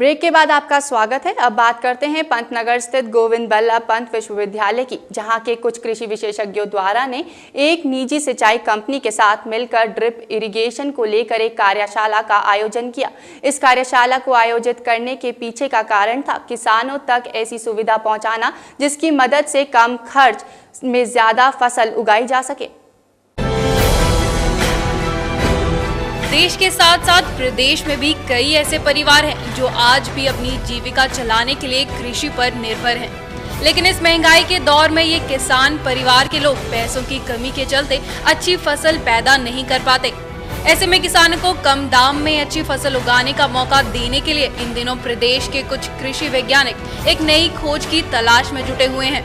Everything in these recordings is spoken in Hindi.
ब्रेक के बाद आपका स्वागत है। अब बात करते हैं पंतनगर स्थित गोविंद बल्लभ पंत विश्वविद्यालय की, जहां के कुछ कृषि विशेषज्ञों द्वारा ने एक निजी सिंचाई कंपनी के साथ मिलकर ड्रिप इरिगेशन को लेकर एक कार्यशाला का आयोजन किया। इस कार्यशाला को आयोजित करने के पीछे का कारण था किसानों तक ऐसी सुविधा पहुंचाना जिसकी मदद से कम खर्च में ज्यादा फसल उगाई जा सके। देश के साथ साथ प्रदेश में भी कई ऐसे परिवार हैं जो आज भी अपनी जीविका चलाने के लिए कृषि पर निर्भर हैं। लेकिन इस महंगाई के दौर में ये किसान परिवार के लोग पैसों की कमी के चलते अच्छी फसल पैदा नहीं कर पाते। ऐसे में किसानों को कम दाम में अच्छी फसल उगाने का मौका देने के लिए इन दिनों प्रदेश के कुछ कृषि वैज्ञानिक एक नई खोज की तलाश में जुटे हुए हैं।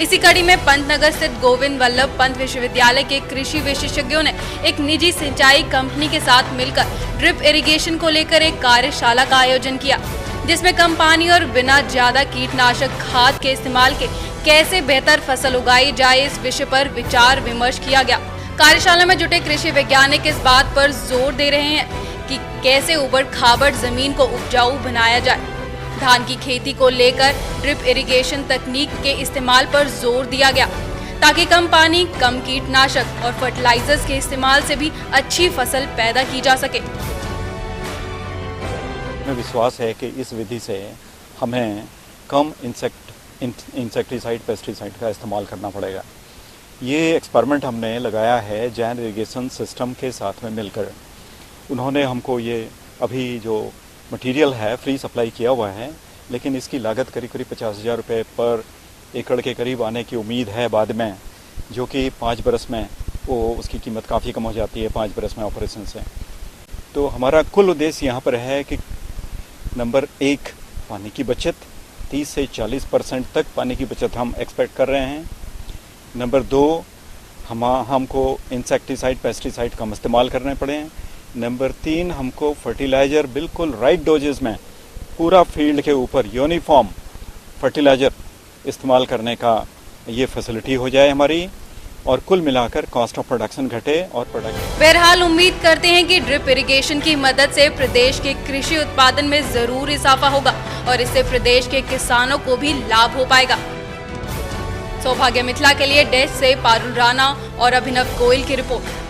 इसी कड़ी में पंतनगर स्थित गोविंद बल्लभ पंत विश्वविद्यालय के कृषि विशेषज्ञों ने एक निजी सिंचाई कंपनी के साथ मिलकर ड्रिप इरिगेशन को लेकर एक कार्यशाला का आयोजन किया, जिसमें कम पानी और बिना ज्यादा कीटनाशक खाद के इस्तेमाल के कैसे बेहतर फसल उगाई जाए इस विषय पर विचार विमर्श किया गया। कार्यशाला में जुटे कृषि वैज्ञानिक इस बात पर जोर दे रहे हैं कि कैसे उबड़ खाबड़ जमीन को उपजाऊ बनाया जाए। धान की खेती को लेकर ड्रिप इरिगेशन तकनीक के इस्तेमाल पर जोर दिया गया ताकि कम पानी, कम कीटनाशक और फर्टिलाइजर्स के इस्तेमाल से भी अच्छी फसल पैदा की जा सके। हमें विश्वास है कि इस विधि से हमें कम इंसेक्टिसाइड, पेस्टिसाइड का इस्तेमाल करना पड़ेगा। ये एक्सपेरिमेंट हमने लगाया है जैन इरिगेशन सिस्टम के साथ में मिलकर। उन्होंने हमको ये अभी जो मटेरियल है फ्री सप्लाई किया हुआ है, लेकिन इसकी लागत करीब 50,000 रुपये पर एकड़ के करीब आने की उम्मीद है बाद में, जो कि 5 बरस में वो उसकी कीमत काफ़ी कम हो जाती है 5 बरस में ऑपरेशन से। तो हमारा कुल उद्देश्य यहाँ पर है कि नंबर 1 पानी की बचत, 30 से 40% तक पानी की बचत हम एक्सपेक्ट कर रहे हैं। नंबर 2 हमको इंसेक्टिसाइड, पेस्टिसाइड कम इस्तेमाल करने पड़े हैं। नंबर 3 हमको फर्टिलाइज़र बिल्कुल राइट डोजेस में पूरा फील्ड के ऊपर यूनिफॉर्म फर्टिलाइज़र इस्तेमाल करने का ये फैसिलिटी हो जाए हमारी, और कुल मिलाकर कॉस्ट ऑफ प्रोडक्शन घटे और प्रोडक्शन। बहरहाल उम्मीद करते हैं कि ड्रिप इरिगेशन की मदद से प्रदेश के कृषि उत्पादन में जरूर इजाफा होगा और इससे प्रदेश के किसानों को भी लाभ हो पाएगा। सौभाग्य मिथिला के लिए डेस्क से पारुल राणा और अभिनव गोयल की रिपोर्ट।